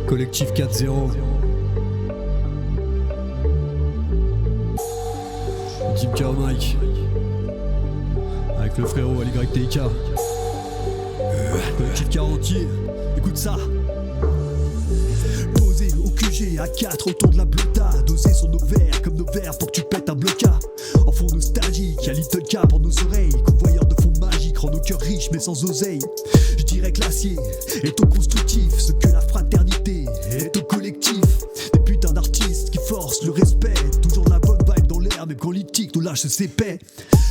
Collectif 4-0. Deep K Mike. Avec le frérot ALYTIK. Collectif 40. Écoute ça. Posé au QG à 4 autour de la blota. Doser sur nos verres comme nos verres pour que tu pètes un bloca. En fond nostalgique, y'a Little K pour nos oreilles. Convoyeur de fonds magiques rend nos cœurs riches mais sans oseille. Je dirais que l'acier est au constructif, ce que la fraternité est au collectif. Des putains d'artistes qui forcent le respect. Toujours de la bonne vibe dans l'air, même quand l'éthique nous lâche ses paix.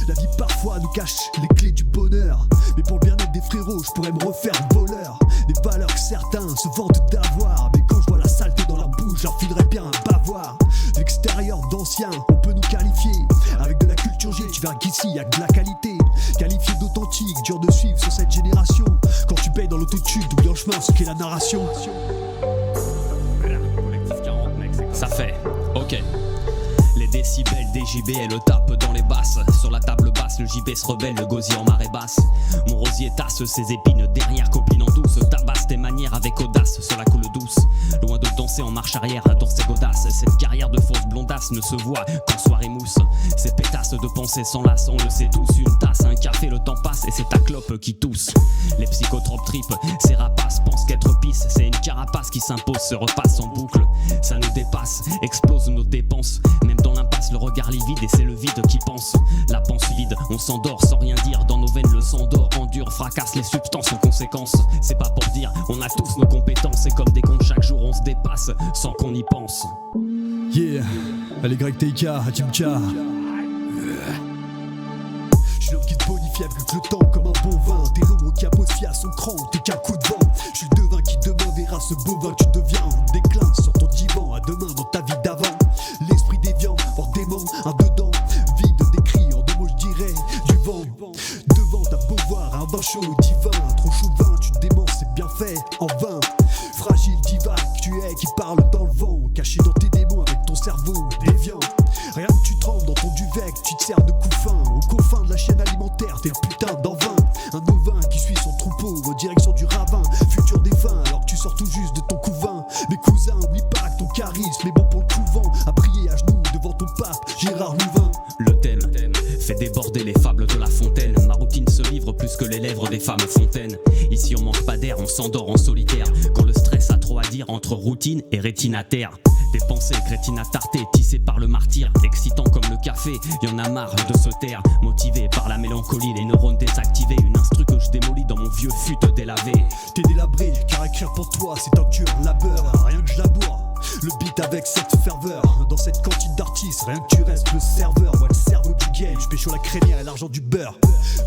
La vie parfois nous cache les clés du bonheur. Mais pour le bien-être des frérots, je pourrais me refaire voleur. Des valeurs que certains se vantent d'avoir. Mais quand je vois la saleté dans leur bouche, j'en filerais bien un bavoir. De l'extérieur d'anciens, on peut nous qualifier. Avec de la culture G, tu verras qu'ici y'a que de la qualité. Qualifié d'authentique, dur de suivre sur cette génération. Quand tu payes dans l'autotune, t'oublies en chemin ce qu'est la narration. Collectif 40 mec, ça fait, ok. Les décibels des JB et le tape dans les basses. Sur la table basse, le JB se rebelle, le gosier en marée basse. Mon rosier tasse ses épines derrière, copine en douce. Tabasse tes manières avec audace sur la coule douce. Loin de danser en marche arrière dans ses godasses. Cette carrière de fausse blondasse ne se voit qu'en soirée mousse. Ces pétasses de pensée s'enlacent, on le sait tous. Une tasse, un café, le temps passe et c'est ta clope qui tousse. Les psychotropes tripes, ces rapaces pensent qu'être pisse, c'est une carapace qui s'impose, se repasse en boucle. Ça nous dépasse, explose nos dépenses. Même dans l'impasse, le regard livide et c'est le vide qui pense. La panse vide, on s'endort sans rien dire. Dans nos veines, le sang d'or endure, fracasse les substances en conséquence. C'est pas pour dire, on a tous nos compétences. Et comme des cons, chaque jour on se dépasse sans qu'on y pense. Yeah, ALYTIK, Team K. J'suis l'homme qui te bonifie avec le temps comme un bon vin. T'es l'ombre qui apophie à son cran, t'es qu'un coup de vent. J'suis le devin qui demain verra ce bovin que tu deviens en déclin sur ton divan. À demain dans ta vie d'avant. L'esprit déviant, hors démon, un dedans. Vide d'écrit, en deux mots j'dirais du vent. Devant t'as beau voir un vin chaud divin. Trop chauvin, tu te démens, c'est bien fait, en vain. Fragile diva que tu es qui parle dans le vent. Caché dans tes démons avec ton cerveau déviant. Rien que tu trembles dans ton duvet, que tu te sers de couffin. Au confin de la chaîne alimentaire, t'es le putain d'envin. Un ovin qui suit son troupeau en direction du ravin. Futur des vins alors que tu sors tout juste de ton couvain. Mes cousins, oublie pas que ton charisme est bon pour le couvent. À prier à genoux devant ton pape, Gérard Louvain. Le thème fait déborder les fables de la fontaine. Ma routine se livre plus que les lèvres des femmes fontaines. Ici on manque pas d'air, on s'endort en solitaire. Quand le stress a trop à dire entre routine et rétine à terre. Des pensées crétines à tarter, tissées par le martyr. Excitant comme le café, y'en a marre de se taire. Motivé par la mélancolie, les neurones désactivés. Une instru que je démolis dans mon vieux fut délavé. T'es délabré, car écrire pour toi c'est un dur labeur. Rien que je laboure le beat avec cette ferveur. Dans cette cantine d'artistes, rien que tu restes le serveur. Moi le cerveau du game, je pécho la crémière et l'argent du beurre.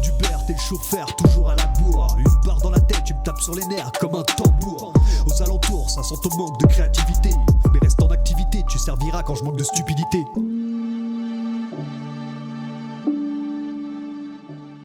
Du beurre, t'es le chauffeur, toujours à la bourre. Une barre dans la tête, tu me tapes sur les nerfs comme un tambour. Aux alentours, ça sent ton manque de créativité. Mais reste en activité, tu serviras quand je manque de stupidité.